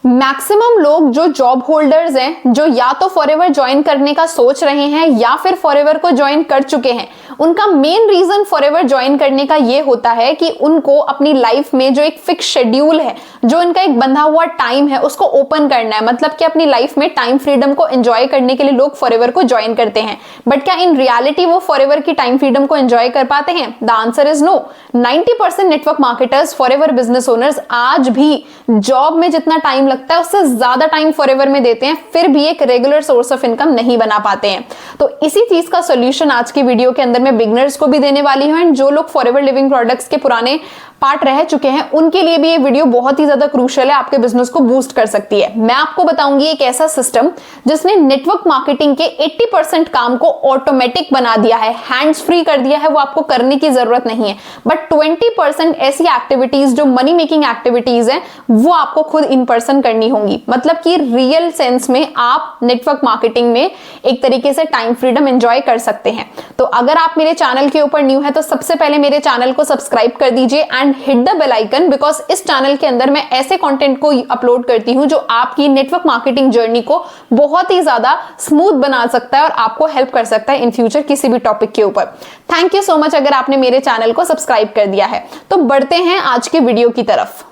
Maximum लोग जो job holders हैं, जो या तो फॉरएवर ज्वाइन करने का सोच रहे हैं या फिर फॉरएवर को ज्वाइन कर चुके हैं, उनका मेन रीजन फॉरएवर ज्वाइन करने का ये होता है कि उनको अपनी लाइफ में जो एक फिक्स शेड्यूल है, जो इनका एक बंधा हुआ टाइम है, उसको ओपन करना है। मतलब कि अपनी लाइफ में टाइम फ्रीडम को एंजॉय करने के लिए लोग फॉरएवर को ज्वाइन करते हैं। बट क्या इन रियलिटी वो फॉरएवर की टाइम फ्रीडम को एंजॉय कर पाते हैं? The answer is no. 90% network marketers, forever business owners आज भी जॉब में जितना टाइम लगता है उससे ज्यादा टाइम फॉरएवर में देते हैं, फिर भी एक रेगुलर सोर्स ऑफ इनकम नहीं बना पाते हैं। तो इसी चीज का सॉल्यूशन आज की वीडियो के अंदर मैं बिगनर्स को भी देने वाली हूं, एंड जो लोग फॉरएवर लिविंग प्रोडक्ट्स के पुराने पार्ट रह चुके हैं उनके लिए भी ये वीडियो बहुत ही ज्यादा क्रूशियल है, आपके बिजनेस को बूस्ट कर सकती है। मैं आपको बताऊंगी एक ऐसा सिस्टम जिसने नेटवर्क मार्केटिंग के 80% काम को ऑटोमेटिक बना दिया है, हैंड्स फ्री कर दिया है, वो आपको करने की जरूरत नहीं है। बट 20% ऐसी एक्टिविटीज जो मनी मेकिंग एक्टिविटीज है वो आपको खुद इन पर्सन करनी होंगी। मतलब कि रियल सेंस में आप नेटवर्क मार्केटिंग में एक तरीके से टाइम फ्रीडम एंजॉय कर सकते हैं। तो अगर आप मेरे चैनल के ऊपर न्यू है तो सबसे पहले मेरे चैनल को सब्सक्राइब कर दीजिए and hit the bell icon, because इस चैनल के अंदर मैं ऐसे कंटेंट को अपलोड करती हूं जो आपकी नेटवर्क मार्केटिंग जर्नी को बहुत ही ज्यादा स्मूथ बना सकता है और आपको हेल्प कर सकता है इन फ्यूचर किसी भी टॉपिक के ऊपर। थैंक यू सो मच अगर आपने मेरे चैनल को सब्सक्राइब कर दिया है। तो बढ़ते हैं आज के वीडियो की तरफ।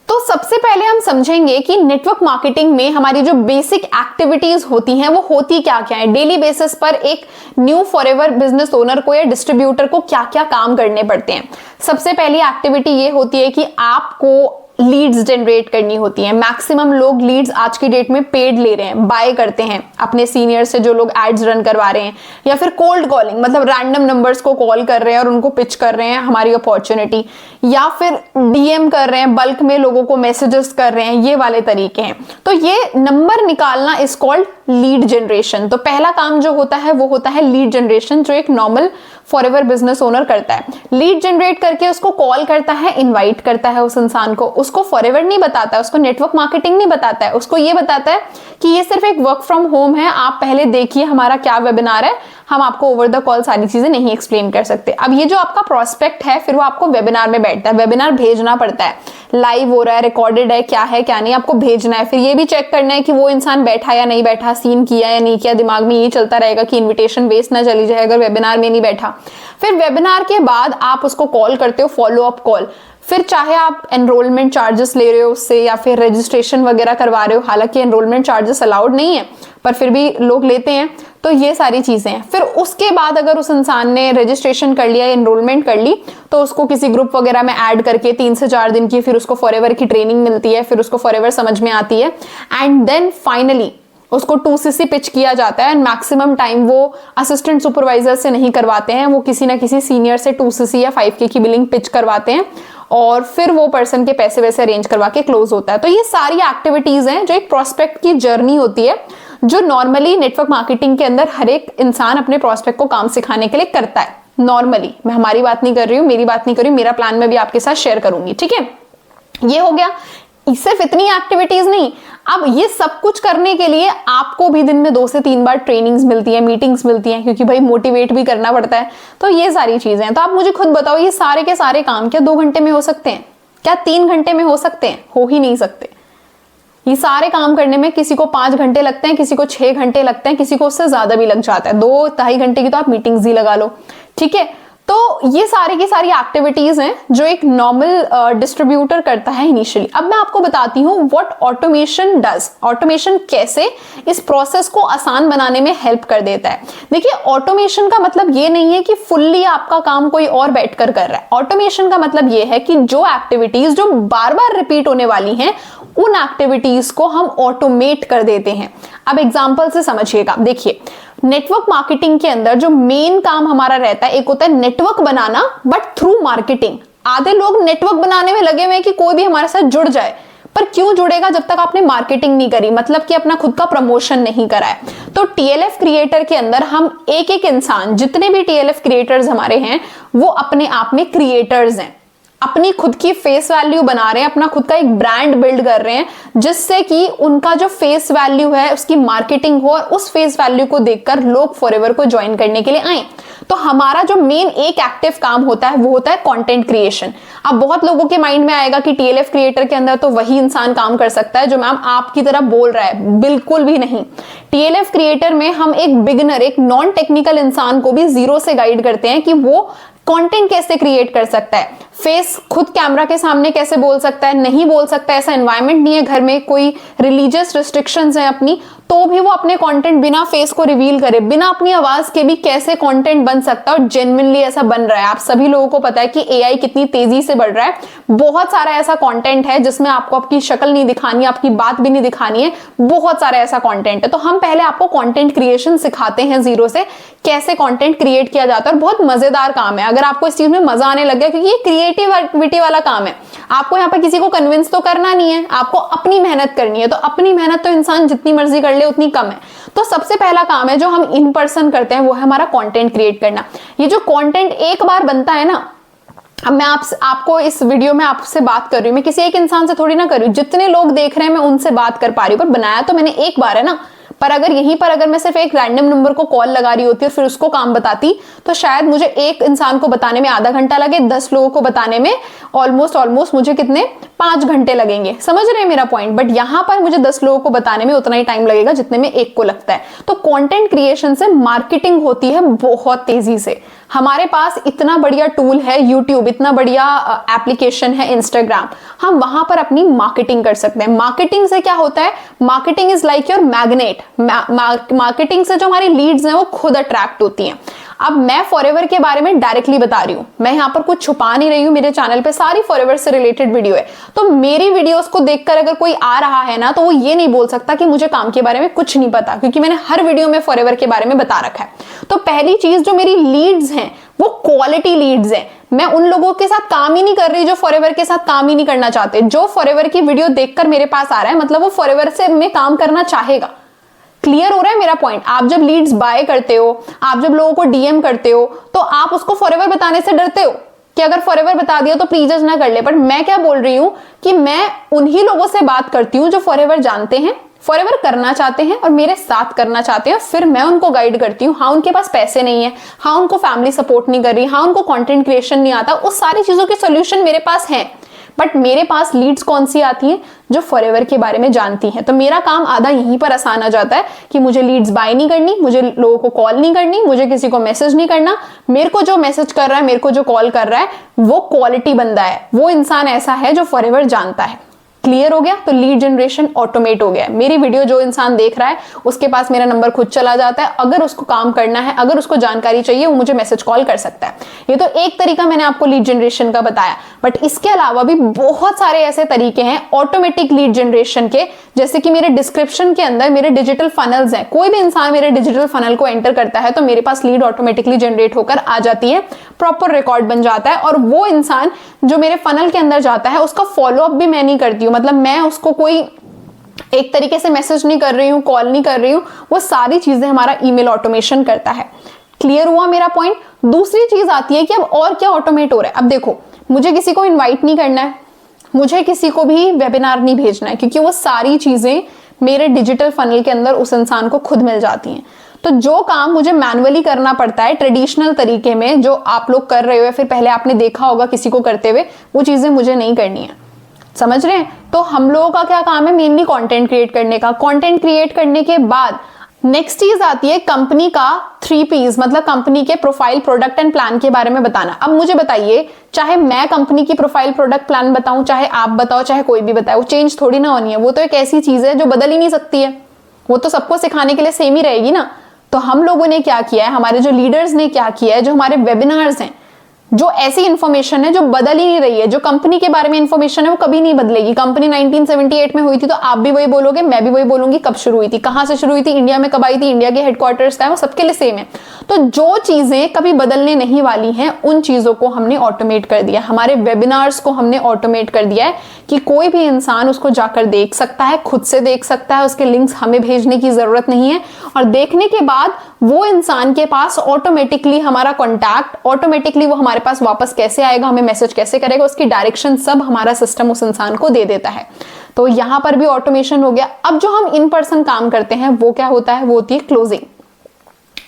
तो सबसे पहले हम समझेंगे कि नेटवर्क मार्केटिंग में हमारी जो बेसिक एक्टिविटीज होती हैं वो होती क्या क्या है। डेली बेसिस पर एक न्यू फॉरएवर बिजनेस ओनर को या डिस्ट्रीब्यूटर को क्या क्या काम करने पड़ते हैं। सबसे पहली एक्टिविटी ये होती है कि आपको लीड्स जनरेट करनी होती है। मैक्सिमम लोग लीड्स आज की डेट में पेड ले रहे हैं, बाय करते हैं अपने सीनियर से, जो लोग एड्स रन करवा रहे हैं, या फिर कोल्ड कॉलिंग, मतलब रैंडम नंबर्स को कॉल कर रहे हैं और उनको पिच कर रहे हैं हमारी अपॉर्चुनिटी, या फिर डीएम कर रहे हैं, बल्क में लोगों को मैसेजेस कर रहे हैं, ये वाले तरीके हैं। तो ये नंबर निकालना इज कॉल्ड लीड जनरेशन। तो पहला काम जो होता है वो होता है लीड जनरेशन, जो एक नॉर्मल फॉरएवर बिजनेस ओनर करता है। लीड जनरेट करके उसको कॉल करता है, इनवाइट करता है उस इंसान को। उसको फॉरएवर नहीं बताता है, उसको नेटवर्क मार्केटिंग नहीं बताता है, उसको ये बताता है कि ये सिर्फ एक वर्क फ्रॉम होम है, आप पहले देखिए हमारा क्या वेबिनार है, हम आपको ओवर द कॉल सारी चीजें नहीं एक्सप्लेन कर सकते। अब ये जो आपका प्रोस्पेक्ट है फिर वो आपको वेबिनार में बैठता है, वेबिनार भेजना पड़ता है, लाइव हो रहा है, रिकॉर्डेड है, क्या है क्या नहीं, आपको भेजना है। फिर ये भी चेक करना है कि वो इंसान बैठा या नहीं बैठा, सीन किया या नहीं किया, दिमाग में ये चलता रहेगा कि इन्विटेशन वेस्ट ना चली जाए अगर वेबिनार में नहीं बैठा। फिर वेबिनार के बाद आप उसको कॉल करते हो, फॉलो अप कॉल। फिर चाहे आप एनरोलमेंट चार्जेस ले रहे हो उससे या फिर रजिस्ट्रेशन वगैरह करवा रहे हो, हालांकि एनरोलमेंट चार्जेस अलाउड नहीं है पर फिर भी लोग लेते हैं, तो ये सारी चीजें हैं। फिर उसके बाद अगर उस इंसान ने रजिस्ट्रेशन कर लिया, एनरोलमेंट कर ली, तो उसको किसी ग्रुप वगैरह में ऐड करके 3 से 4 दिन की फिर उसको फॉरएवर की ट्रेनिंग मिलती है, फिर उसको फॉरएवर समझ में आती है, एंड देन फाइनली उसको 2CC पिच किया जाता है। एंड मैक्सिमम टाइम वो असिस्टेंट सुपरवाइजर से नहीं करवाते हैं, वो किसी ना किसी सीनियर से 2CC या 5K की बिलिंग पिच करवाते हैं और फिर वो पर्सन के पैसे वैसे अरेंज करवा के क्लोज होता है। तो ये सारी एक्टिविटीज हैं जो एक प्रोस्पेक्ट की जर्नी होती है, जो नॉर्मली नेटवर्क मार्केटिंग के अंदर हर एक इंसान अपने प्रोस्पेक्ट को काम सिखाने के लिए करता है। नॉर्मली, मैं हमारी बात नहीं कर रही हूँ, मेरी बात नहीं कर रही हूँ, मेरा प्लान में भी आपके साथ शेयर करूंगी, ठीक है। ये हो गया। सिर्फ इतनी एक्टिविटीज नहीं, अब ये सब कुछ करने के लिए आपको भी दिन में 2 से 3 बार ट्रेनिंग्स मिलती है, मीटिंग्स मिलती हैं, क्योंकि भाई मोटिवेट भी करना पड़ता है। तो ये सारी चीजें हैं। तो आप मुझे खुद बताओ, ये सारे के सारे काम क्या 2 घंटे में हो सकते हैं? क्या 3 घंटे में हो सकते हैं? हो ही नहीं सकते। ये सारे काम करने में किसी को 5 घंटे लगते हैं, किसी को 6 घंटे लगते हैं, किसी को उससे ज्यादा भी लग जाता है। 2-2.5 घंटे की तो आप मीटिंग्स ही लगा लो, ठीक है। तो ये सारी की सारी एक्टिविटीज हैं जो एक नॉर्मल डिस्ट्रीब्यूटर करता है इनिशियली। अब मैं आपको बताती हूँ व्हाट ऑटोमेशन डज। ऑटोमेशन कैसे इस प्रोसेस को आसान बनाने में हेल्प कर देता है। देखिए, ऑटोमेशन का मतलब ये नहीं है कि फुल्ली आपका काम कोई और बैठकर कर रहा है। ऑटोमेशन का मतलब ये है कि जो एक्टिविटीज जो बार बार रिपीट होने वाली हैं उन एक्टिविटीज को हम ऑटोमेट कर देते हैं। अब एग्जाम्पल से समझिएगा। देखिए, नेटवर्क मार्केटिंग के अंदर जो मेन काम हमारा रहता है, एक होता है network banana, but through marketing. आधे लोग नेटवर्क बनाने में लगे हुए हैं कि कोई भी हमारे साथ जुड़ जाए, पर क्यों जुड़ेगा जब तक आपने मार्केटिंग नहीं करी, मतलब कि अपना खुद का प्रमोशन नहीं करा है। तो टीएलएफ क्रिएटर के अंदर हम एक एक इंसान, जितने भी टीएलएफ क्रिएटर्स हमारे हैं, वो अपने आप में क्रिएटर्स हैं, अपनी खुद की फेस वैल्यू बना रहे हैं, अपना खुद का एक ब्रांड बिल्ड कर रहे हैं, जिससे कि उनका जो फेस वैल्यू है उसकी मार्केटिंग हो और उस फेस वैल्यू को देखकर लोग फॉरएवर को ज्वाइन करने के लिए आए। तो हमारा जो मेन एक एक्टिव काम होता है वो होता है कंटेंट क्रिएशन। अब बहुत लोगों के माइंड में आएगा कि टीएलएफ क्रिएटर के अंदर तो वही इंसान काम कर सकता है जो मैम आपकी तरह बोल रहा है। बिल्कुल भी नहीं। टीएलएफ क्रिएटर में हम एक बिगिनर, एक नॉन टेक्निकल इंसान को भी जीरो से गाइड करते हैं कि वो कंटेंट कैसे क्रिएट कर सकता है, फेस खुद कैमरा के सामने कैसे बोल सकता है, नहीं बोल सकता, ऐसा एनवायरनमेंट नहीं है, घर में कोई रिलीजियस रिस्ट्रिक्शंस हैं अपनी, तो भी वो अपने कंटेंट बिना फेस को रिवील करे, बिना अपनी आवाज के भी कैसे कंटेंट बन सकता है और जेन्युइनली ऐसा बन रहा है। आप सभी लोगों को पता है कि एआई कितनी तेजी से बढ़ रहा है। बहुत सारा ऐसा कंटेंट है जिसमें आपको आपकी शक्ल नहीं दिखानी है, आपकी बात भी नहीं दिखानी है, बहुत सारा ऐसा कंटेंट है। तो हम पहले आपको कंटेंट क्रिएशन सिखाते हैं जीरो से, कैसे कंटेंट क्रिएट किया जाता है। और बहुत मजेदार काम है, अगर आपको इस चीज में मजा आने लग गया, क्योंकि ये क्रिएटिविटी वाला काम है। आपको यहाँ पर किसी को कन्विंस तो करना नहीं है, आपको अपनी मेहनत करनी है। तो अपनी मेहनत तो इंसान जितनी मर्जी कर ले उतनी कम है। तो सबसे पहला काम है जो हम इन पर्सन करते हैं वो है हमारा कंटेंट क्रिएट करना। ये जो कंटेंट एक बार बनता है ना, अब मैं आपको इस वीडियो में आपसे बात कर रही हूँ, मैं किसी एक इंसान से थोड़ी ना कर रही हूँ, जितने लोग देख रहे हैं मैं उनसे बात कर पा रही हूँ, पर बनाया तो मैंने एक बार है ना। पर अगर यहीं पर अगर मैं सिर्फ एक रैंडम नंबर को कॉल लगा रही होती और फिर उसको काम बताती, तो शायद मुझे एक इंसान को बताने में आधा घंटा लगे, 10 लोगों को बताने में ऑलमोस्ट मुझे कितने 5 घंटे लगेंगे। समझ रहे हैं मेरा पॉइंट? बट यहाँ पर मुझे 10 लोगों को बताने में उतना ही टाइम लगेगा जितने में एक को लगता है। तो कंटेंट क्रिएशन से मार्केटिंग होती है बहुत तेजी से। हमारे पास इतना बढ़िया टूल है यूट्यूब, इतना बढ़िया एप्लीकेशन है इंस्टाग्राम, हम वहां पर अपनी मार्केटिंग कर सकते हैं। मार्केटिंग से क्या होता है? Marketing is like your magnet. Marketing से जो हमारी लीड्स हैं वो खुद अट्रैक्ट होती हैं। अब मैं फॉरएवर के बारे में डायरेक्टली बता रही हूं, मैं यहाँ पर कुछ छुपा नहीं रही हूं। मेरे चैनल पे सारी फॉरएवर से रिलेटेड वीडियो है, तो मेरी वीडियोस को देखकर अगर कोई आ रहा है ना, तो वो ये नहीं बोल सकता कि मुझे काम के बारे में कुछ नहीं पता, क्योंकि मैंने हर वीडियो में फॉरएवर के बारे में बता रखा है। तो पहली चीज, जो मेरी लीड्स हैं वो क्वालिटी लीड्स हैं। मैं उन लोगों के साथ काम ही नहीं कर रही जो फॉरएवर के साथ काम ही नहीं करना चाहते। जो फॉरएवर की वीडियो देखकर मेरे पास आ रहा है, मतलब वो फॉरएवर से में काम करना चाहेगा। क्लियर हो रहा है मेरा पॉइंट? आप जब लीड्स बाय करते हो, आप जब लोगों को डीएम करते हो, तो आप उसको फॉरएवर बताने से डरते हो कि अगर फॉरएवर बता दिया तो प्लीज ना कर ले। बट मैं क्या बोल रही हूं कि मैं उन्हीं लोगों से बात करती हूं जो फॉरएवर जानते हैं, फॉरएवर करना चाहते हैं और मेरे साथ करना चाहते हैं। फिर मैं उनको गाइड करती हूँ। हाँ, उनके पास पैसे नहीं है, हाँ उनको फैमिली सपोर्ट नहीं कर रही, हाँ उनको कंटेंट क्रिएशन नहीं आता, उस सारी चीजों के सोल्यूशन मेरे पास हैं। बट मेरे पास लीड्स कौन सी आती हैं? जो फॉरएवर के बारे में जानती हैं। तो मेरा काम आधा यहीं पर आसान आ जाता है कि मुझे लीड्स बाय नहीं करनी, मुझे लोगों को कॉल नहीं करनी, मुझे किसी को मैसेज नहीं करना। मेरे को जो मैसेज कर रहा है, मेरे को जो कॉल कर रहा है, वो क्वालिटी बंदा है, वो इंसान ऐसा है जो फॉरएवर जानता है। क्लियर हो गया? तो लीड जनरेशन ऑटोमेट हो गया। मेरी वीडियो जो इंसान देख रहा है उसके पास मेरा नंबर खुद चला जाता है। अगर उसको काम करना है, अगर उसको जानकारी चाहिए, वो मुझे मैसेज कॉल कर सकता है। ये तो एक तरीका मैंने आपको लीड जनरेशन का बताया, बट इसके अलावा भी बहुत सारे ऐसे तरीके हैं ऑटोमेटिक लीड जनरेशन के। जैसे कि मेरे डिस्क्रिप्शन के अंदर मेरे डिजिटल फनल्स हैं। कोई भी इंसान मेरे डिजिटल फनल को एंटर करता है तो मेरे पास लीड ऑटोमेटिकली जनरेट होकर आ जाती है, प्रॉपर रिकॉर्ड बन जाता है। और वो इंसान जो मेरे फनल के अंदर जाता है उसका फॉलोअप भी मैं नहीं करती हूँ। मतलब मैं उसको कोई एक तरीके से मैसेज नहीं कर रही हूँ, कॉल नहीं कर रही हूँ, वो सारी चीजें हमारा ईमेल ऑटोमेशन करता है। क्लियर हुआ मेरा पॉइंट? दूसरी चीज आती है कि अब और क्या ऑटोमेट हो रहा है। अब देखो, मुझे किसी को इन्वाइट नहीं करना है, मुझे किसी को भी वेबिनार नहीं भेजना है, क्योंकि वो सारी चीजें मेरे डिजिटल फनल के अंदर उस इंसान को खुद मिल जाती हैं। तो जो काम मुझे मैनुअली करना पड़ता है ट्रेडिशनल तरीके में, जो आप लोग कर रहे हो या फिर पहले आपने देखा होगा किसी को करते हुए, वो चीजें मुझे नहीं करनी है। समझ रहे हैं? तो हम लोगों का क्या काम है? मेनली कंटेंट क्रिएट करने का। कंटेंट क्रिएट करने के बाद नेक्स्ट चीज आती है कंपनी का 3Ps, मतलब कंपनी के प्रोफाइल, प्रोडक्ट एंड प्लान के बारे में बताना। अब मुझे बताइए, चाहे मैं कंपनी की प्रोफाइल, प्रोडक्ट, प्लान बताऊं, चाहे आप बताओ, चाहे कोई भी बताए, वो चेंज थोड़ी ना होनी है। वो तो एक ऐसी चीज है जो बदल ही नहीं सकती है, वो तो सबको सिखाने के लिए सेम ही रहेगी ना। तो हम लोगों ने क्या किया है, हमारे जो लीडर्स ने क्या किया है, जो हमारे वेबिनार्स हैं, जो ऐसी इंफॉर्मेशन है जो बदल ही नहीं रही है, जो कंपनी के बारे में इंफॉर्मेशन है वो कभी नहीं बदलेगी। कंपनी 1978 में हुई थी तो आप भी वही बोलोगे, मैं भी वही बोलूंगी। कब शुरू हुई थी, कहां से शुरू हुई थी, इंडिया में कब आई थी, इंडिया के हेडक्वार्टर्स का है, वो सबके लिए सेम है। तो जो चीजें कभी बदलने नहीं वाली हैं उन चीजों को हमने ऑटोमेट कर दिया। हमारे वेबिनार्स को हमने ऑटोमेट कर दिया है कि कोई भी इंसान उसको जाकर देख सकता है, खुद से देख सकता है, उसके लिंक्स हमें भेजने की जरूरत नहीं है। और देखने के बाद वो इंसान के पास ऑटोमेटिकली हमारा कॉन्टैक्ट, ऑटोमेटिकली वो हमारे पास वापस कैसे आएगा, हमें मैसेज कैसे करेगा, उसकी डायरेक्शन सब हमारा सिस्टम उस इंसान को दे देता है। तो यहां पर भी ऑटोमेशन हो गया। अब जो हम इन पर्सन काम करते हैं वो क्या होता है? वो होती है क्लोजिंग।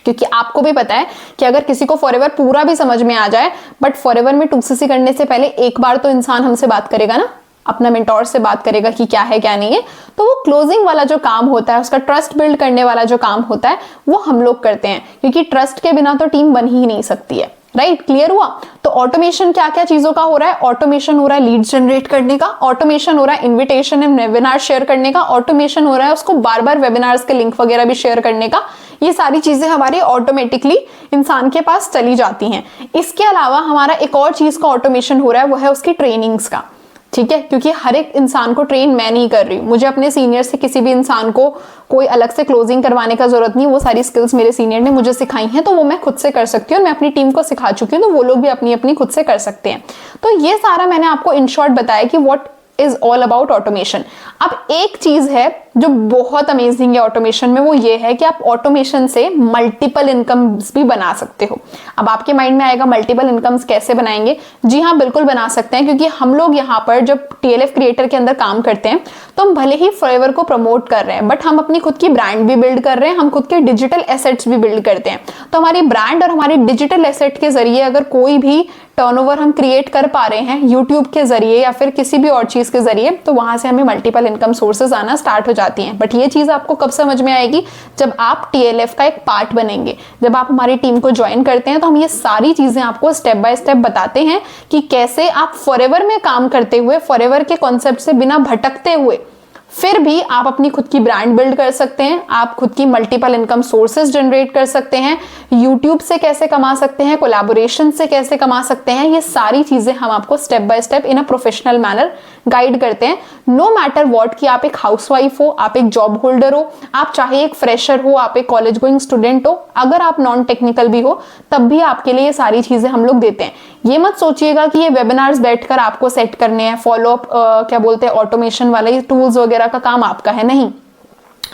क्योंकि आपको भी पता है कि अगर किसी को फॉरएवर पूरा भी समझ में आ जाए, बट फॉरएवर में 2cc करने से पहले एक बार तो इंसान हमसे बात करेगा ना, अपना मेंटोर से बात करेगा कि क्या है क्या नहीं है। तो वो क्लोजिंग वाला जो काम होता है, उसका ट्रस्ट बिल्ड करने वाला जो काम होता है, वो हम लोग करते हैं, क्योंकि ट्रस्ट के बिना तो टीम बन ही नहीं सकती है। राइट, क्लियर हुआ? तो ऑटोमेशन क्या क्या चीजों का हो रहा है? ऑटोमेशन हो रहा है लीड जनरेट करने का, ऑटोमेशन हो रहा है इन्विटेशन एंड वेबिनार शेयर करने का, ऑटोमेशन हो रहा है उसको बार बार वेबिनार्स के लिंक वगैरह भी शेयर करने का। ये सारी चीजें हमारी ऑटोमेटिकली इंसान के पास चली जाती हैं। इसके अलावा हमारा एक और चीज का ऑटोमेशन हो रहा है, वो है उसकी ट्रेनिंग्स का। ठीक है, क्योंकि हर एक इंसान को ट्रेन मैं नहीं कर रही हूँ, मुझे अपने सीनियर से किसी भी इंसान को कोई अलग से क्लोजिंग करवाने का जरूरत नहीं। वो सारी स्किल्स मेरे सीनियर ने मुझे सिखाई हैं, तो वो मैं खुद से कर सकती हूँ और मैं अपनी टीम को सिखा चुकी हूँ, तो वो लोग भी अपनी अपनी खुद से कर सकते हैं। तो ये सारा मैंने आपको इन शॉर्ट बताया कि what is all about automation. अब एक चीज है जो बहुत अमेजिंग है ऑटोमेशन में, वो ये है कि आप ऑटोमेशन से मल्टीपल इनकम्स भी बना सकते हो। अब आपके माइंड में आएगा मल्टीपल इनकम्स कैसे बनाएंगे? जी हाँ, बिल्कुल बना सकते हैं, क्योंकि हम लोग यहाँ पर जब TLF क्रिएटर के अंदर काम करते हैं तो हम भले ही फॉरएवर को प्रमोट कर रहे हैं, बट हम अपनी खुद की ब्रांड भी बिल्ड कर रहे हैं, हम खुद के डिजिटल एसेट्स भी बिल्ड करते हैं। तो हमारी ब्रांड और हमारी डिजिटल एसेट के जरिए अगर कोई भी टर्नओवर हम क्रिएट कर पा रहे हैं यूट्यूब के जरिए या फिर किसी भी और चीज के जरिए, तो वहां से हमें मल्टीपल इनकम सोर्सेज आना स्टार्ट हो जाती हैं। बट ये चीज आपको कब समझ में आएगी? जब आप TLF का एक पार्ट बनेंगे, जब आप हमारी टीम को ज्वाइन करते हैं, तो हम ये सारी चीजें आपको स्टेप बाय स्टेप बताते हैं कि कैसे आप फॉरएवर में काम करते हुए, फॉरएवर के कॉन्सेप्ट से बिना भटकते हुए फिर भी आप अपनी खुद की ब्रांड बिल्ड कर सकते हैं, आप खुद की मल्टीपल इनकम सोर्सेज जनरेट कर सकते हैं, यूट्यूब से कैसे कमा सकते हैं, कोलैबोरेशन से कैसे कमा सकते हैं। ये सारी चीजें हम आपको step by step in a professional manner guide करते हैं। नो मैटर व्हाट, कि आप एक हाउसवाइफ हो, आप एक जॉब होल्डर हो, आप चाहे एक फ्रेशर हो, आप एक कॉलेज गोइंग स्टूडेंट हो, अगर आप नॉन टेक्निकल भी हो, तब भी आपके लिए ये सारी चीजें हम लोग देते हैं। ये मत सोचिएगा कि ये वेबिनार्स बैठकर आपको सेट करने हैं, फॉलो अप क्या बोलते हैं ऑटोमेशन वाले, ये टूल्स वगैरह का काम आपका है, नहीं।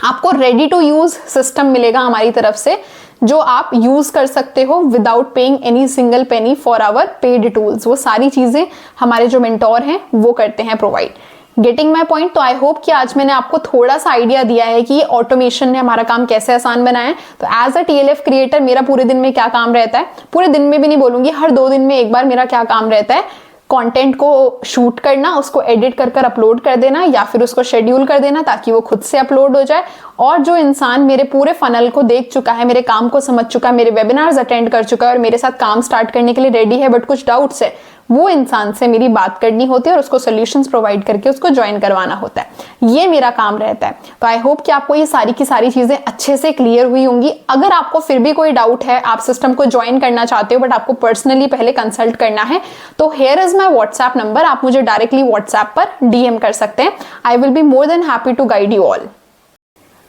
आपको रेडी टू यूज सिस्टम मिलेगा हमारी तरफ से, जो आप यूज कर सकते हो without paying any single penny for our paid tools. वो सारी चीजें हमारे जो मेंटोर हैं वो करते हैं प्रोवाइड। Getting my point? तो आई होप कि आज मैंने आपको थोड़ा सा आइडिया दिया है कि ऑटोमेशन ने हमारा काम कैसे आसान बनाया है। तो एज अ TLF क्रिएटर मेरा पूरे दिन में क्या काम रहता है, पूरे दिन में भी नहीं बोलूंगी, हर 2 दिन में एक बार मेरा क्या काम रहता है, कंटेंट को शूट करना, उसको एडिट कर कर अपलोड कर देना, या फिर उसको शेड्यूल कर देना ताकि वो खुद से अपलोड हो जाए। और जो इंसान मेरे पूरे फनल को देख चुका है, मेरे काम को समझ चुका है, मेरे वेबिनार्स अटेंड कर चुका है और मेरे साथ काम स्टार्ट करने के लिए रेडी है, बट कुछ डाउट्स है, वो इंसान से मेरी बात करनी होती है और उसको सॉल्यूशंस प्रोवाइड करके उसको ज्वाइन करवाना होता है। ये मेरा काम रहता है। तो आई होप कि आपको ये सारी की सारी चीजें अच्छे से क्लियर हुई होंगी। अगर आपको फिर भी कोई डाउट है, आप सिस्टम को ज्वाइन करना चाहते हो बट आपको पर्सनली पहले कंसल्ट करना है, तो here is my WhatsApp number, आप मुझे डायरेक्टली व्हाट्सएप पर DM कर सकते हैं। I will be more than happy to guide you all.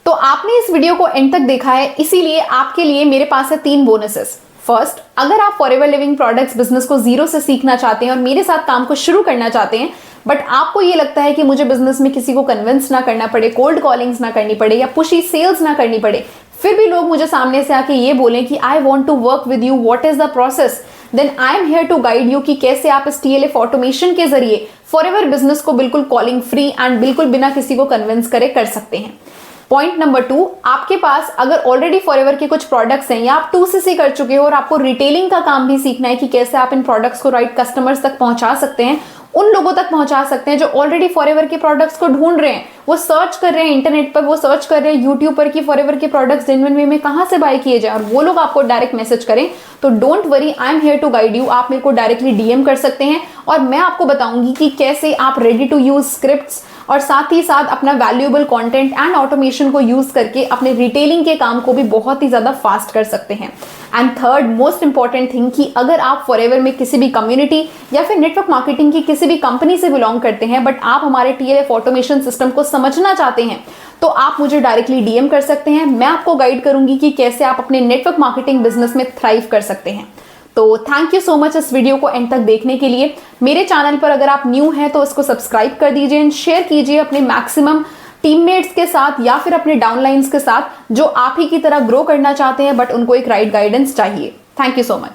तो आपने इस वीडियो को एंड तक देखा है, इसीलिए आपके लिए मेरे पास है 3 बोनसेस। फर्स्ट, अगर आप फॉरएवर लिविंग प्रोडक्ट्स बिजनेस को जीरो से सीखना चाहते हैं और मेरे साथ काम को शुरू करना चाहते हैं, बट आपको ये लगता है कि मुझे बिजनेस में किसी को कन्विंस ना करना पड़े, कोल्ड कॉलिंग्स ना करनी पड़े या पुशी सेल्स ना करनी पड़े, फिर भी लोग मुझे सामने से आके ये बोलें कि I want to work with you, what is the process, then I am here to guide you कि कैसे आप इस TLF ऑटोमेशन के जरिए फॉरएवर बिजनेस को बिल्कुल कॉलिंग फ्री एंड बिल्कुल बिना किसी को कन्विंस करे कर सकते हैं। पॉइंट नंबर 2, आपके पास अगर ऑलरेडी फॉरएवर के कुछ प्रोडक्ट्स हैं या आप 2cc कर चुके हो और आपको रिटेलिंग का काम भी सीखना है कि कैसे आप इन प्रोडक्ट्स को राइट कस्टमर्स तक पहुंचा सकते हैं, उन लोगों तक पहुंचा सकते हैं जो ऑलरेडी फॉरएवर के प्रोडक्ट्स को ढूंढ रहे हैं, वो सर्च कर रहे हैं इंटरनेट पर, वो सर्च कर रहे हैं यूट्यूब पर कि फॉरएवर के प्रोडक्ट्स जेन्युइन वे में कहां से बाय किए जाए, और वो लोग आपको डायरेक्ट मैसेज करें, तो don't worry, I am here to guide you. आप मेरे को डायरेक्टली DM कर सकते हैं और मैं आपको बताऊंगी कि कैसे आप रेडी टू यूज स्क्रिप्ट्स और साथ ही साथ अपना वैल्यूएबल कंटेंट एंड ऑटोमेशन को यूज करके अपने रिटेलिंग के काम को भी बहुत ही ज्यादा फास्ट कर सकते हैं। And third most important thing, कि अगर आप फॉरएवर में किसी भी कम्युनिटी या फिर नेटवर्क मार्केटिंग की किसी भी कंपनी से बिलोंग करते हैं बट आप हमारे TLF ऑटोमेशन सिस्टम को समझना चाहते हैं, तो आप मुझे डायरेक्टली DM कर सकते हैं। मैं आपको गाइड करूंगी कि कैसे आप अपने नेटवर्क मार्केटिंग बिजनेस में थ्राइव कर सकते हैं। तो थैंक यू सो मच इस वीडियो को एंड तक देखने के लिए। मेरे चैनल पर अगर आप न्यू हैं तो इसको सब्सक्राइब कर दीजिए एंड शेयर कीजिए अपने मैक्सिमम टीममेट्स के साथ या फिर अपने डाउनलाइंस के साथ जो आप ही की तरह ग्रो करना चाहते हैं बट उनको एक राइट गाइडेंस चाहिए। Thank you so much.